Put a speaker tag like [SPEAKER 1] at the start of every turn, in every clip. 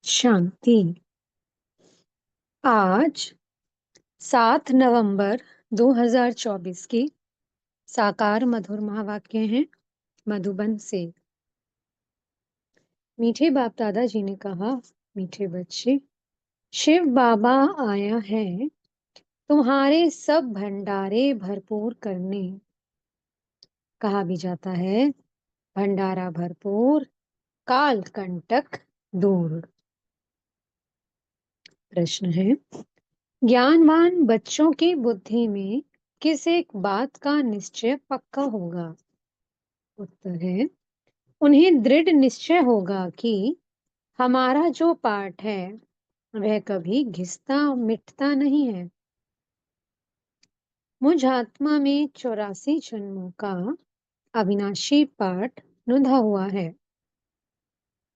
[SPEAKER 1] शांति। आज 7 नवंबर 2024 की साकार मधुर महावाक्य हैं मधुबन से। मीठे बाप दादाजी ने कहा, मीठे बच्चे, शिव बाबा आया है तुम्हारे सब भंडारे भरपूर करने। कहा भी जाता है, भंडारा भरपूर काल कंटक दूर। प्रश्न है, ज्ञानवान बच्चों की बुद्धि में किस एक बात का निश्चय पक्का होगा? उत्तर है, उन्हें दृढ़ निश्चय होगा कि हमारा जो पाठ है वह कभी घिसता मिटता नहीं है। मुझ आत्मा में 84 जन्मों का अविनाशी पाठ नुधा हुआ है।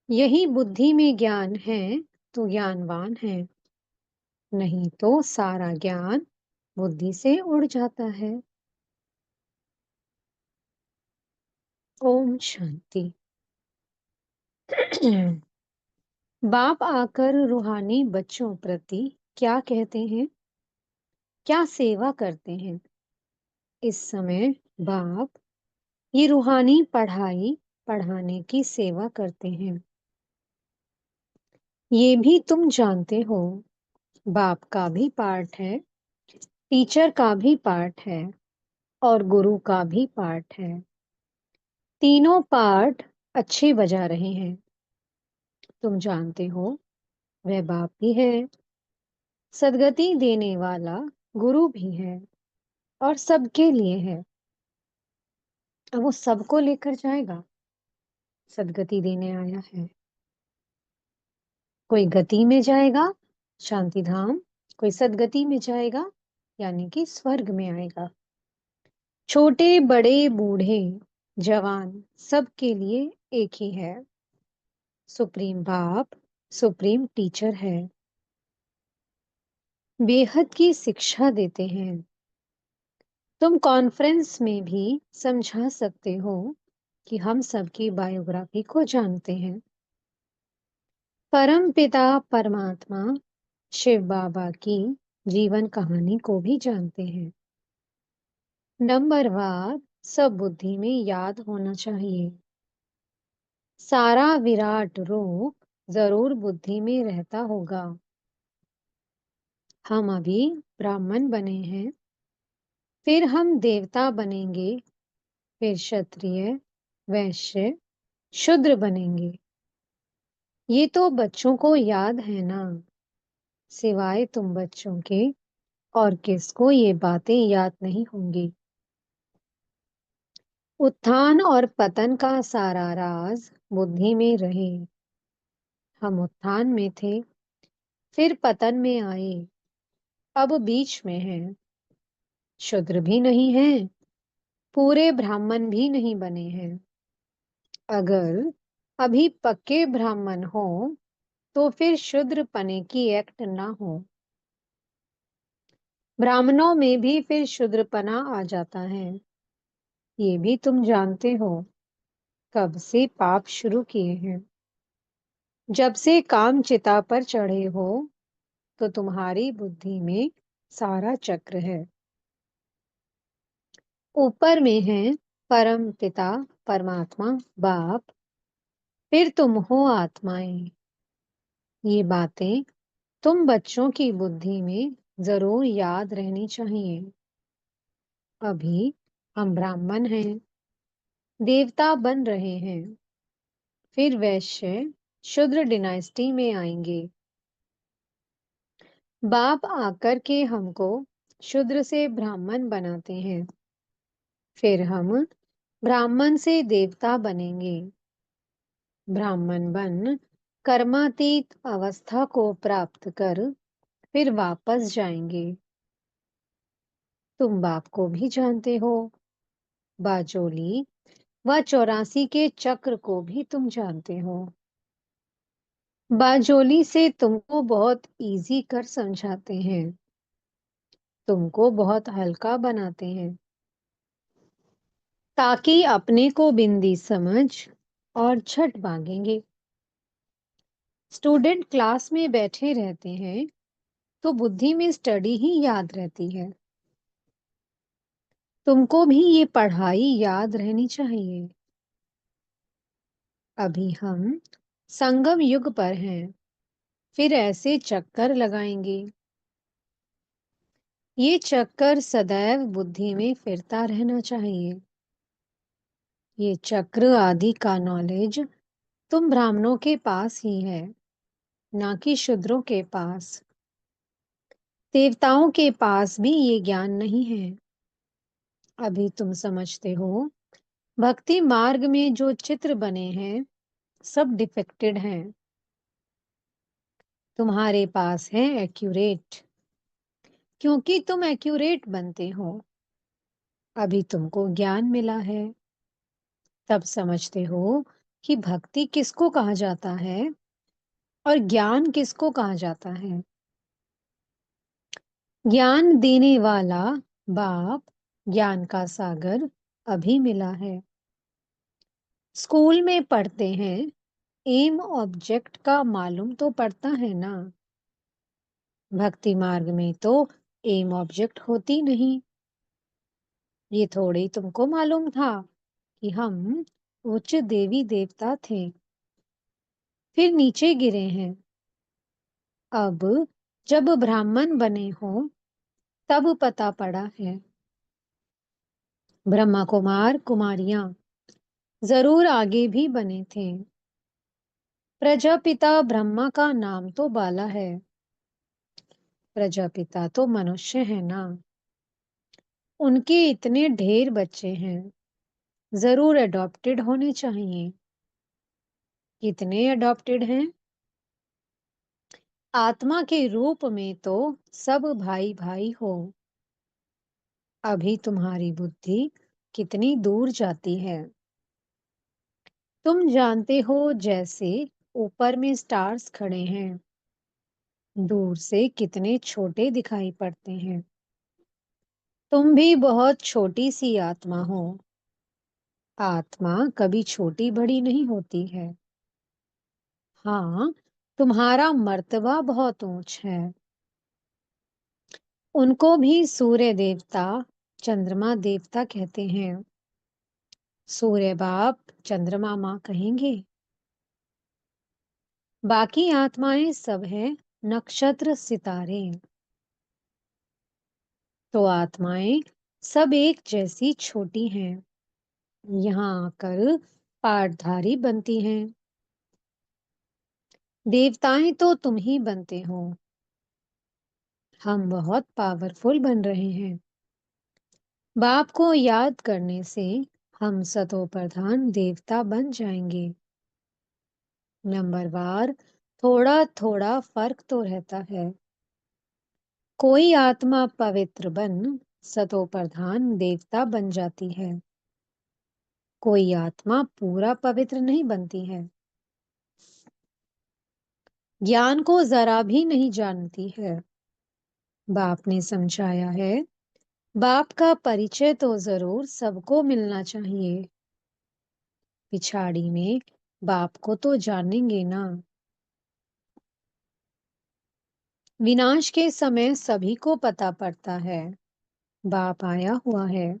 [SPEAKER 1] यही बुद्धि में ज्ञान है तो ज्ञानवान है, नहीं तो सारा ज्ञान बुद्धि से उड़ जाता है। ओम शांति। बाप आकर रूहानी बच्चों प्रति क्या कहते हैं, क्या सेवा करते हैं? इस समय बाप ये रूहानी पढ़ाई पढ़ाने की सेवा करते हैं। ये भी तुम जानते हो, बाप का भी पाठ है, टीचर का भी पाठ है और गुरु का भी पाठ है। तीनों पाठ अच्छे बजा रहे हैं। तुम जानते हो वह बाप भी है, सदगति देने वाला गुरु भी है और सबके लिए है। अब वो सबको लेकर जाएगा, सदगति देने आया है। कोई गति में जाएगा शांति धाम, कोई सदगति में जाएगा यानी कि स्वर्ग में आएगा। छोटे बड़े बूढ़े जवान सबके लिए एक ही है। सुप्रीम बाप सुप्रीम टीचर है, बेहद की शिक्षा देते हैं। तुम कॉन्फ्रेंस में भी समझा सकते हो कि हम सबकी बायोग्राफी को जानते हैं। परम पिता परमात्मा शिव बाबा की जीवन कहानी को भी जानते हैं। नंबरवार सब बुद्धि में याद होना चाहिए। सारा विराट रूप जरूर बुद्धि में रहता होगा। हम अभी ब्राह्मण बने हैं, फिर हम देवता बनेंगे, फिर क्षत्रिय वैश्य शूद्र बनेंगे। ये तो बच्चों को याद है ना, सिवाय तुम बच्चों के और किसको ये बातें याद नहीं होंगी। उत्थान और पतन का सारा राज बुद्धि में रहे। हम उत्थान में थे, फिर पतन में आए, अब बीच में हैं। शूद्र भी नहीं हैं, पूरे ब्राह्मण भी नहीं बने हैं। अगर अभी पक्के ब्राह्मण हो तो फिर शूद्र पने की एक्ट ना हो। ब्राह्मणों में भी फिर शूद्रपना आ जाता है। ये भी तुम जानते हो, कब से पाप शुरू किए हैं। जब से काम चिता पर चढ़े हो तो तुम्हारी बुद्धि में सारा चक्र है। ऊपर में है परम पिता परमात्मा बाप, फिर तुम हो आत्माएं। ये बातें तुम बच्चों की बुद्धि में जरूर याद रहनी चाहिए। अभी हम ब्राह्मण हैं, देवता बन रहे हैं, फिर वैश्य शूद्र डिनाइस्टी में आएंगे। बाप आकर के हमको शूद्र से ब्राह्मण बनाते हैं, फिर हम ब्राह्मण से देवता बनेंगे। ब्राह्मण बन कर्मातीत अवस्था को प्राप्त कर फिर वापस जाएंगे। तुम बाप को भी जानते हो, बाजोली व 84 के चक्र को भी तुम जानते हो। बाजोली से तुमको बहुत इजी कर समझाते हैं, तुमको बहुत हल्का बनाते हैं ताकि अपने को बिंदी समझ और झट भागेंगे। स्टूडेंट क्लास में बैठे रहते हैं तो बुद्धि में स्टडी ही याद रहती है। तुमको भी ये पढ़ाई याद रहनी चाहिए। अभी हम संगम युग पर हैं, फिर ऐसे चक्कर लगाएंगे। ये चक्कर सदैव बुद्धि में फिरता रहना चाहिए। ये चक्र आदि का नॉलेज तुम ब्राह्मणों के पास ही है, ना कि शूद्रों के पास। देवताओं के पास भी ये ज्ञान नहीं है। अभी तुम समझते हो, भक्ति मार्ग में जो चित्र बने हैं सब डिफेक्टेड हैं। तुम्हारे पास है एक्यूरेट, क्योंकि तुम एक्यूरेट बनते हो। अभी तुमको ज्ञान मिला है, तब समझते हो कि भक्ति किसको कहा जाता है और ज्ञान किसको कहा जाता है। ज्ञान देने वाला बाप, ज्ञान का सागर अभी मिला है। स्कूल में पढ़ते हैं, एम ऑब्जेक्ट का मालूम तो पड़ता है ना। भक्ति मार्ग में तो एम ऑब्जेक्ट होती नहीं। ये थोड़ी तुमको मालूम था कि हम उच्च देवी देवता थे, फिर नीचे गिरे हैं। अब जब ब्राह्मण बने हो तब पता पड़ा है। ब्रह्मा कुमार कुमारियां जरूर आगे भी बने थे। प्रजापिता ब्रह्मा का नाम तो बाला है। प्रजापिता तो मनुष्य है ना। उनके इतने ढेर बच्चे हैं, जरूर अडॉप्टेड होने चाहिए। कितने अडॉप्टेड हैं? आत्मा के रूप में तो सब भाई भाई हो। अभी तुम्हारी बुद्धि कितनी दूर जाती है। तुम जानते हो, जैसे ऊपर में स्टार्स खड़े हैं, दूर से कितने छोटे दिखाई पड़ते हैं। तुम भी बहुत छोटी सी आत्मा हो। आत्मा कभी छोटी बड़ी नहीं होती है। हाँ, तुम्हारा मर्तबा बहुत ऊंच है। उनको भी सूर्य देवता, चंद्रमा देवता कहते हैं। सूर्य बाप, चंद्रमा माँ कहेंगे। बाकी आत्माएं सब हैं नक्षत्र सितारे। तो आत्माएं सब एक जैसी छोटी हैं, यहाँ आकर पाठधारी बनती हैं। देवताएं तो तुम ही बनते हो। हम बहुत पावरफुल बन रहे हैं। बाप को याद करने से हम सतो प्रधान देवता बन जाएंगे। नंबरवार थोड़ा थोड़ा फर्क तो रहता है। कोई आत्मा पवित्र बन सतो प्रधान देवता बन जाती है, कोई आत्मा पूरा पवित्र नहीं बनती है। ज्ञान को जरा भी नहीं जानती है। बाप ने समझाया है, बाप का परिचय तो जरूर सबको मिलना चाहिए। पिछाड़ी में बाप को तो जानेंगे ना। विनाश के समय सभी को पता पड़ता है, बाप आया हुआ है।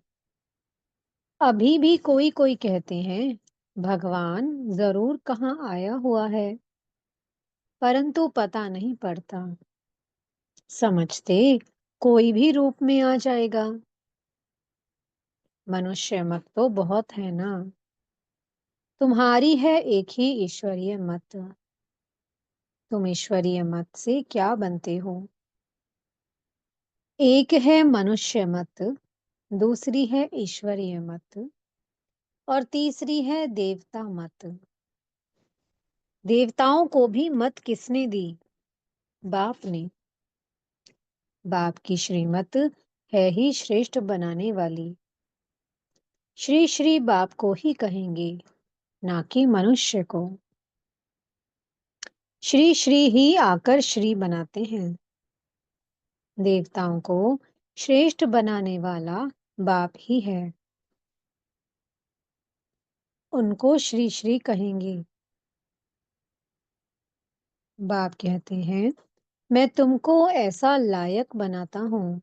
[SPEAKER 1] अभी भी कोई कोई कहते हैं, भगवान जरूर कहाँ आया हुआ है, परंतु पता नहीं पड़ता। समझते कोई भी रूप में आ जाएगा। मनुष्य मत तो बहुत है ना। तुम्हारी है एक ही ईश्वरीय मत। तुम ईश्वरीय मत से क्या बनते हो? एक है मनुष्य मत, दूसरी है ईश्वरीय मत, और तीसरी है देवता मत। देवताओं को भी मत किसने दी? बाप ने। बाप की श्रीमत है ही श्रेष्ठ बनाने वाली। श्री श्री बाप को ही कहेंगे, ना कि मनुष्य को। श्री श्री ही आकर श्री बनाते हैं। देवताओं को श्रेष्ठ बनाने वाला बाप ही है। उनको श्री श्री कहेंगे। बाप कहते हैं, मैं तुमको ऐसा लायक बनाता हूँ।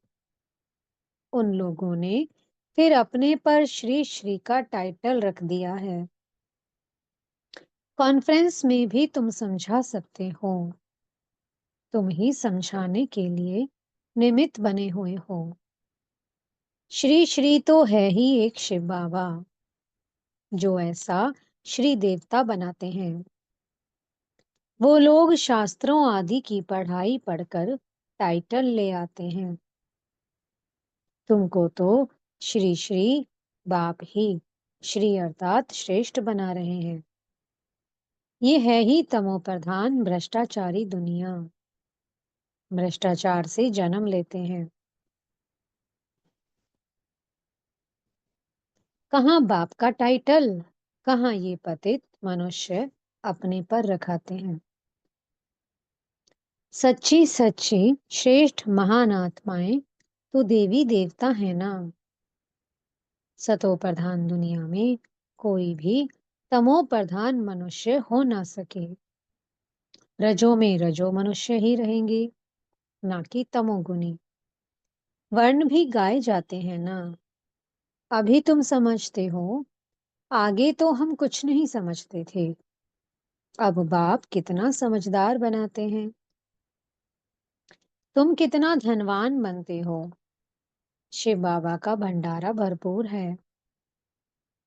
[SPEAKER 1] उन लोगों ने फिर अपने पर श्री श्री का टाइटल रख दिया है। कॉन्फ्रेंस में भी तुम समझा सकते हो। तुम ही समझाने के लिए निमित्त बने हुए हो। श्री श्री तो है ही एक शिव बाबा, जो ऐसा श्री देवता बनाते हैं। वो लोग शास्त्रों आदि की पढ़ाई पढ़कर टाइटल ले आते हैं। तुमको तो श्री श्री बाप ही श्री अर्थात श्रेष्ठ बना रहे हैं। ये है ही तमो प्रधान भ्रष्टाचारी दुनिया। भ्रष्टाचार से जन्म लेते हैं। कहाँ बाप का टाइटल, कहाँ ये पतित मनुष्य अपने पर रखाते हैं। सच्ची सच्ची श्रेष्ठ महान आत्माएं तो देवी देवता है ना। सतो प्रधान दुनिया में कोई भी तमो प्रधान मनुष्य हो ना सके। रजो में रजो मनुष्य ही रहेंगे, ना कि तमोगुनी। वर्ण भी गाए जाते हैं ना। अभी तुम समझते हो, आगे तो हम कुछ नहीं समझते थे। अब बाप कितना समझदार बनाते हैं। तुम कितना धनवान बनते हो। शिव बाबा का भंडारा भरपूर है।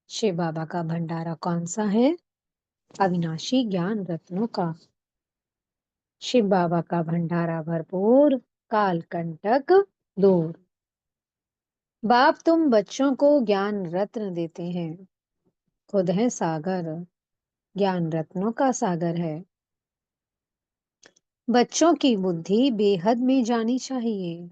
[SPEAKER 1] शिव बाबा का भंडारा कौन सा है? अविनाशी ज्ञान रत्नों का। शिव बाबा का भंडारा भरपूर, काल कंटक दूर। बाप तुम बच्चों को ज्ञान रत्न देते हैं। खुद है सागर, ज्ञान रत्नों का सागर है। बच्चों की बुद्धि बेहद में जानी चाहिए।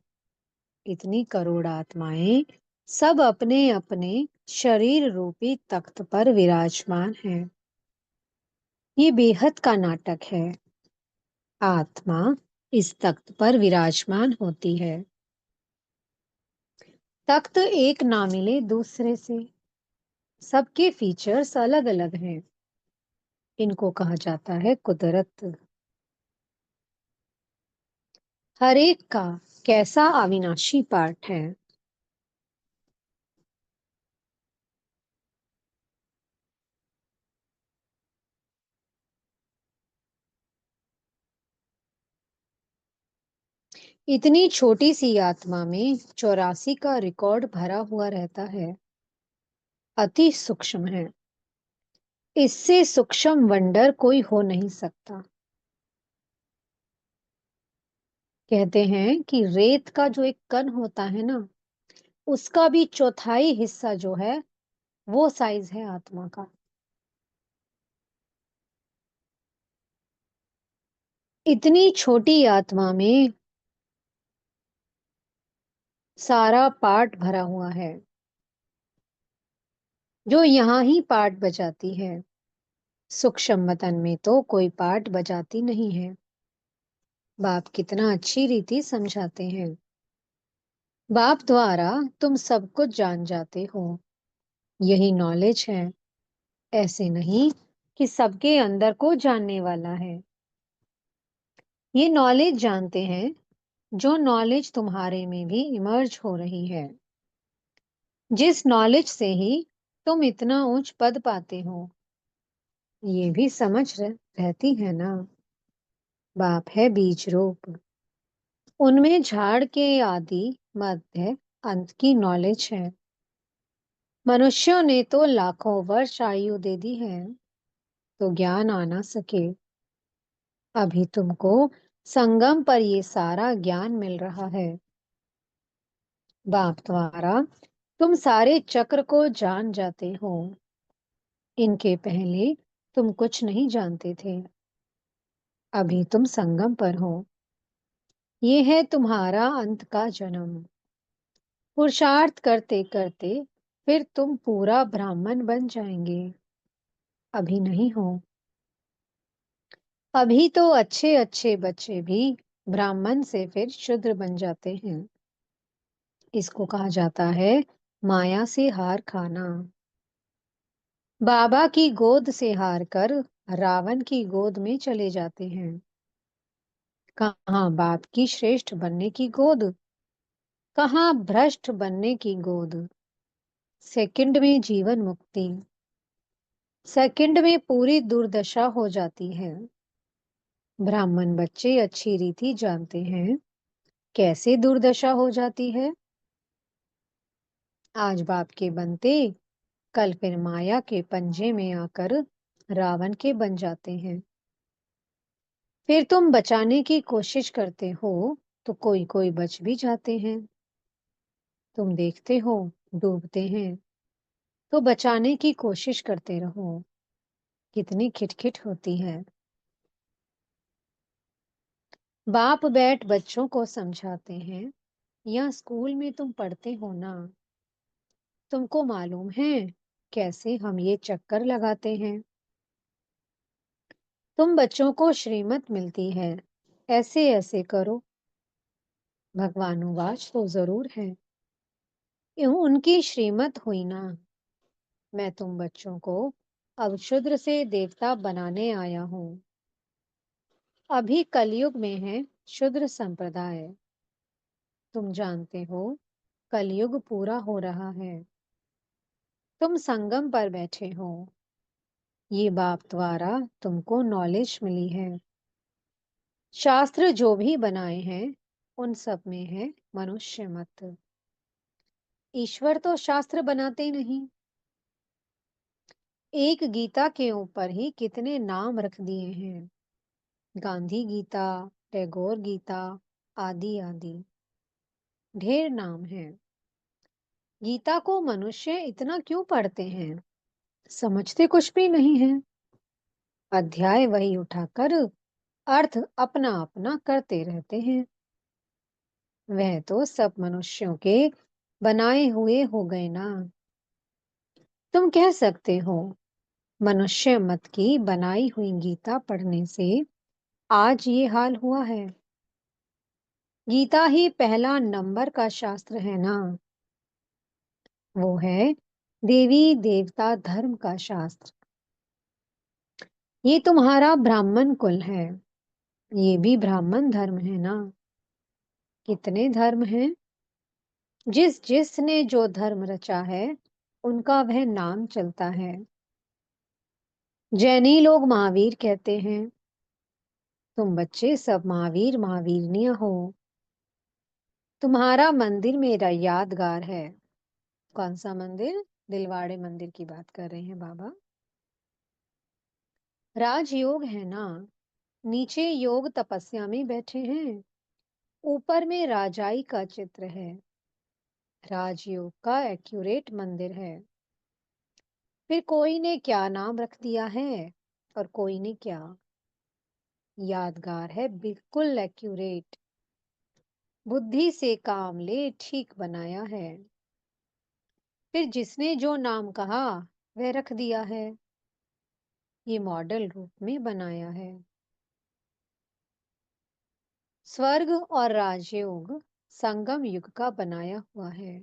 [SPEAKER 1] इतनी करोड़ आत्माएं सब अपने अपने शरीर रूपी तख्त पर विराजमान हैं। ये बेहद का नाटक है। आत्मा इस तख्त पर विराजमान होती है। तख्त एक ना मिले दूसरे से। सबके फीचर्स अलग अलग हैं। इनको कहा जाता है कुदरत। हर एक का कैसा अविनाशी पार्ट है। इतनी छोटी सी आत्मा में 84 का रिकॉर्ड भरा हुआ रहता है। अति सूक्ष्म है। इससे सूक्ष्म वंडर कोई हो नहीं सकता। कहते हैं कि रेत का जो एक कण होता है ना, उसका भी चौथाई हिस्सा जो है वो साइज है आत्मा का। इतनी छोटी आत्मा में सारा पार्ट भरा हुआ है, जो यहाँ ही पार्ट बजाती है। सूक्ष्म वतन में तो कोई पार्ट बजाती नहीं है। बाप कितना अच्छी रीति समझाते हैं। बाप द्वारा तुम सब कुछ जान जाते हो। यही नॉलेज है। ऐसे नहीं कि सबके अंदर को जानने वाला है। ये नॉलेज जानते हैं, जो नॉलेज तुम्हारे में भी इमर्ज हो रही है। जिस नॉलेज से ही तुम इतना उच्च पद पाते हो। ये भी रहती है ना। बाप है बीज रूप। उनमें झाड़ के आदि मध्य अंत की नॉलेज है। मनुष्यों ने तो लाखों वर्ष आयु दे दी है, तो ज्ञान आ ना सके। अभी तुमको संगम पर ये सारा ज्ञान मिल रहा है। बाप द्वारा तुम सारे चक्र को जान जाते हो। इनके पहले तुम कुछ नहीं जानते थे। अभी तुम संगम पर हो। ये है तुम्हारा अंत का जन्म। पुरुषार्थ करते करते फिर तुम पूरा ब्राह्मण बन जाएंगे। अभी नहीं हो। अभी तो अच्छे अच्छे बच्चे भी ब्राह्मण से फिर शूद्र बन जाते हैं। इसको कहा जाता है माया से हार खाना। बाबा की गोद से हार कर रावण की गोद में चले जाते हैं। कहाँ बाप की श्रेष्ठ बनने की गोद, कहाँ भ्रष्ट बनने की गोद। सेकंड में जीवन मुक्ति, सेकंड में पूरी दुर्दशा हो जाती है। ब्राह्मण बच्चे अच्छी रीति जानते हैं कैसे दुर्दशा हो जाती है। आज बाप के बनते, कल फिर माया के पंजे में आकर रावण के बन जाते हैं। फिर तुम बचाने की कोशिश करते हो तो कोई कोई बच भी जाते हैं। तुम देखते हो डूबते हैं तो बचाने की कोशिश करते रहो। कितनी खिटखिट होती है। बाप बैठ बच्चों को समझाते हैं, या स्कूल में तुम पढ़ते हो ना, तुमको मालूम है कैसे हम ये चक्कर लगाते हैं। तुम बच्चों को श्रीमत मिलती है, ऐसे ऐसे करो। भगवानुवाच तो जरूर है, यूं उनकी श्रीमत हुई ना। मैं तुम बच्चों को अब शूद्र से देवता बनाने आया हूँ। अभी कलयुग में है शूद्र संप्रदाय। तुम जानते हो कलयुग पूरा हो रहा है। तुम संगम पर बैठे हो। ये बाप द्वारा तुमको नॉलेज मिली है। शास्त्र जो भी बनाए हैं उन सब में है मनुष्य मत। ईश्वर तो शास्त्र बनाते नहीं। एक गीता के ऊपर ही कितने नाम रख दिए हैं। गांधी गीता, टैगोर गीता, आदि आदि ढेर नाम है। गीता को मनुष्य इतना क्यों पढ़ते हैं, समझते कुछ भी नहीं है। अध्याय वही उठाकर अर्थ अपना अपना करते रहते हैं। वह तो सब मनुष्यों के बनाए हुए हो गए ना। तुम कह सकते हो मनुष्य मत की बनाई हुई गीता पढ़ने से आज ये हाल हुआ है। गीता ही पहला नंबर का शास्त्र है ना। वो है देवी देवता धर्म का शास्त्र। ये तुम्हारा ब्राह्मण कुल है, ये भी ब्राह्मण धर्म है ना। कितने धर्म हैं, जिस जिसने जो धर्म रचा है उनका वह नाम चलता है। जैनी लोग महावीर कहते हैं। तुम बच्चे सब महावीर महावीरनियां हो। तुम्हारा मंदिर मेरा यादगार है। कौन सा मंदिर? दिलवाड़े मंदिर की बात कर रहे हैं बाबा। राजयोग है ना। नीचे योग तपस्या में बैठे हैं, ऊपर में राजाई का चित्र है। राजयोग का एक्यूरेट मंदिर है। फिर कोई ने क्या नाम रख दिया है और कोई ने क्या। यादगार है बिल्कुल एक्यूरेट। बुद्धि से काम ले ठीक बनाया है। फिर जिसने जो नाम कहा वह रख दिया है। ये मॉडल रूप में बनाया है। स्वर्ग और राजयोग संगम युग का बनाया हुआ है।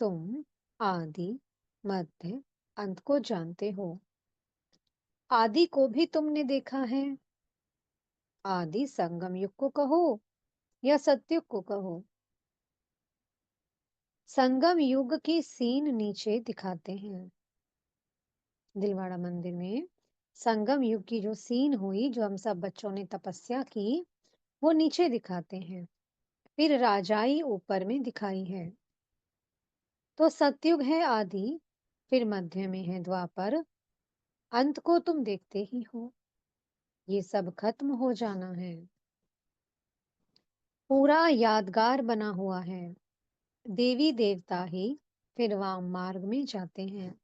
[SPEAKER 1] तुम आदि मध्य अंत को जानते हो। आदि को भी तुमने देखा है। आदि संगम युग को कहो या सतयुग को कहो। संगम युग की सीन नीचे दिखाते हैं। दिलवाड़ा मंदिर में संगम युग की जो सीन हुई, जो हम सब बच्चों ने तपस्या की, वो नीचे दिखाते हैं। फिर राजाई ऊपर में दिखाई है। तो सतयुग है आदि, फिर मध्य में है द्वापर, अंत को तुम देखते ही हो। ये सब खत्म हो जाना है। पूरा यादगार बना हुआ है। देवी देवता ही फिर वाम मार्ग में जाते हैं।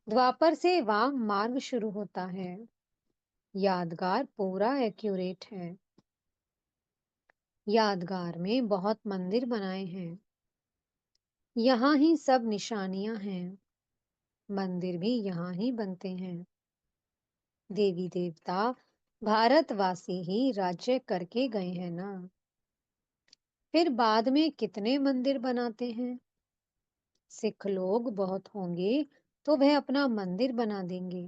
[SPEAKER 1] द्वापर से वाम मार्ग शुरू होता है। यादगार पूरा एक्यूरेट है। यादगार में बहुत मंदिर बनाए हैं। यहाँ ही सब निशानियां हैं। मंदिर भी यहाँ ही बनते हैं। देवी देवता भारतवासी ही राज्य करके गए हैं ना। फिर बाद में कितने मंदिर बनाते हैं। सिख लोग बहुत होंगे तो वह अपना मंदिर बना देंगे।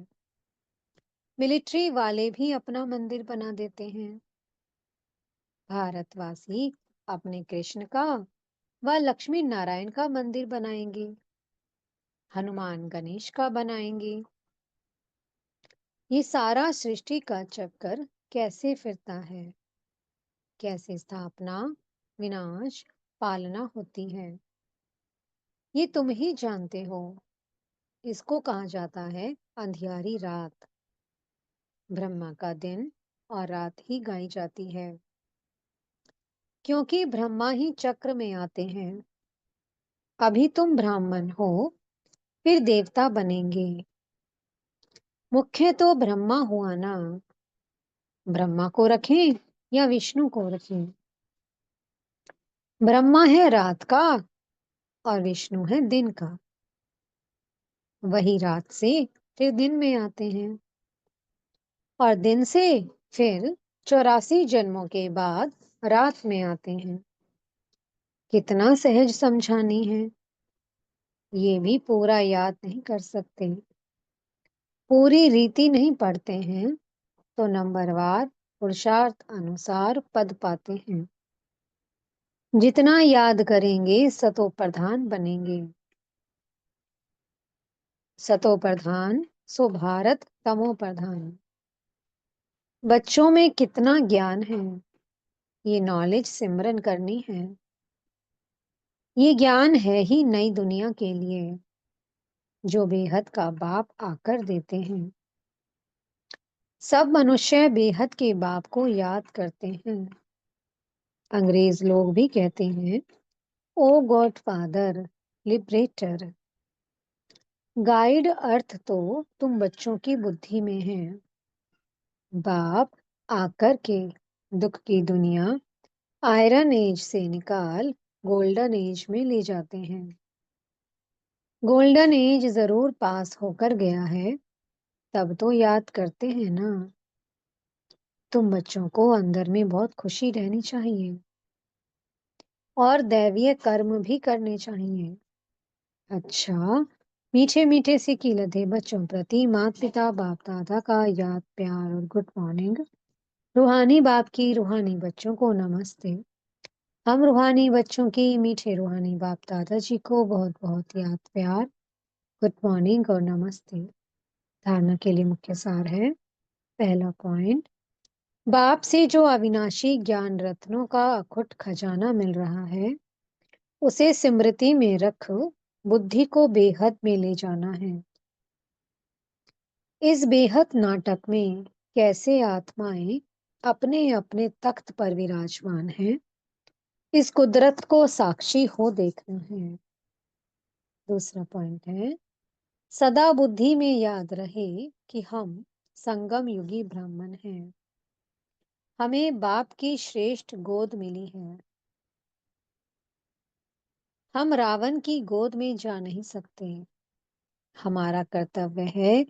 [SPEAKER 1] मिलिट्री वाले भी अपना मंदिर बना देते हैं। भारतवासी अपने कृष्ण का व लक्ष्मी नारायण का मंदिर बनाएंगे, हनुमान गणेश का बनाएंगे। ये सारा सृष्टि का चक्कर कैसे फिरता है, कैसे स्थापना, विनाश, पालना होती है, ये तुम ही जानते हो। इसको कहा जाता है अंधियारी रात। ब्रह्मा का दिन और रात ही गाई जाती है, क्योंकि ब्रह्मा ही चक्र में आते हैं। अभी तुम ब्राह्मण हो, फिर देवता बनेंगे। मुख्य तो ब्रह्मा हुआ ना। ब्रह्मा को रखें या विष्णु को रखें? ब्रह्मा है रात का और विष्णु है दिन का। वही रात से फिर दिन में आते हैं, और दिन से फिर 84 जन्मों के बाद रात में आते हैं। कितना सहज समझानी है। ये भी पूरा याद नहीं कर सकते, पूरी रीति नहीं पढ़ते हैं तो नंबरवार पुरुषार्थ अनुसार पद पाते हैं। जितना याद करेंगे सतो प्रधान बनेंगे। सतो प्रधान सो भारत तमो प्रधान। बच्चों में कितना ज्ञान है, ये नॉलेज सिमरन करनी है। ये ज्ञान है ही नई दुनिया के लिए, जो बेहद का बाप आकर देते हैं। सब मनुष्य बेहद के बाप को याद करते हैं। अंग्रेज लोग भी कहते हैं, ओ गॉड फादर, लिबरेटर। गाइड अर्थ तो तुम बच्चों की बुद्धि में है। बाप आकर के दुख की दुनिया आयरन एज से निकाल गोल्डन एज में ले जाते हैं। गोल्डन एज जरूर पास होकर गया है, तब तो याद करते हैं ना। तुम बच्चों को अंदर में बहुत खुशी रहनी चाहिए और दैवीय कर्म भी करने चाहिए। अच्छा, मीठे मीठे से कीलते बच्चों प्रति माता पिता बाप दादा का याद प्यार और गुड मॉर्निंग। रूहानी बाप की रूहानी बच्चों को नमस्ते। हम रूहानी बच्चों की मीठे रूहानी बाप दादाजी को बहुत बहुत याद प्यार, गुड मॉर्निंग और नमस्ते। धारणा के लिए मुख्य सार है। पहला पॉइंट, बाप से जो अविनाशी ज्ञान रत्नों का अखुट खजाना मिल रहा है, उसे स्मृति में रख बुद्धि को बेहद में ले जाना है। इस बेहद नाटक में कैसे आत्माएं अपने अपने तख्त पर विराजमान हैं, इस कुदरत को साक्षी हो देखना है। दूसरा पॉइंट है, सदा बुद्धि में याद रहे कि हम संगम युगी ब्राह्मण हैं। हमें बाप की श्रेष्ठ गोद मिली है। हम रावण की गोद में जा नहीं सकते। हमारा कर्तव्य है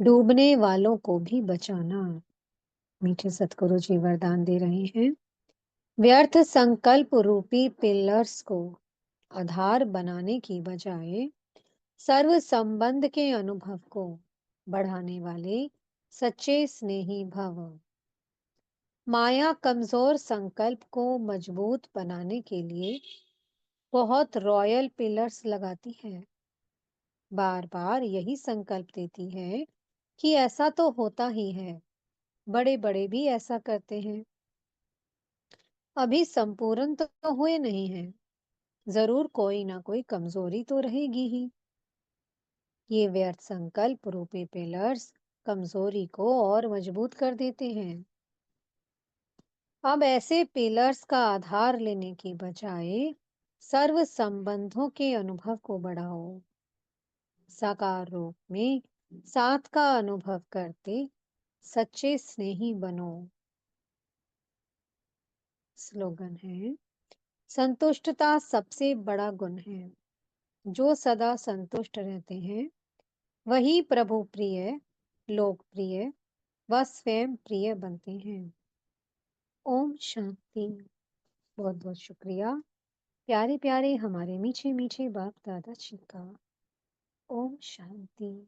[SPEAKER 1] डूबने वालों को भी बचाना। मीठे सतगुरु जी वरदान दे रहे हैं, व्यर्थ संकल्प रूपी पिलर्स को आधार बनाने की बजाय सर्व संबंध के अनुभव को बढ़ाने वाले सच्चे स्नेही भव। माया कमजोर संकल्प को मजबूत बनाने के लिए बहुत रॉयल पिलर्स लगाती है। बार बार यही संकल्प देती है कि ऐसा तो होता ही है, बड़े बड़े भी ऐसा करते हैं। अभी संपूर्ण तो हुए नहीं हैं, जरूर कोई ना कोई कमजोरी तो रहेगी ही। ये व्यर्थ संकल्प रूपी पिलर्स कमजोरी को और मजबूत कर देते हैं। अब ऐसे पिलर्स का आधार लेने की बजाय सर्व संबंधों के अनुभव को बढ़ाओ। साकार रूप में साथ का अनुभव करते सच्चे स्नेही बनो। स्लोगन है, संतुष्टता सबसे बड़ा गुण है। जो सदा संतुष्ट रहते हैं वही प्रभु प्रिय, लोकप्रिय व स्वयं प्रिय बनते हैं। ओम शांति। बहुत बहुत शुक्रिया प्यारे प्यारे हमारे मीठे मीठे बाप दादा जी का। ओम शांति।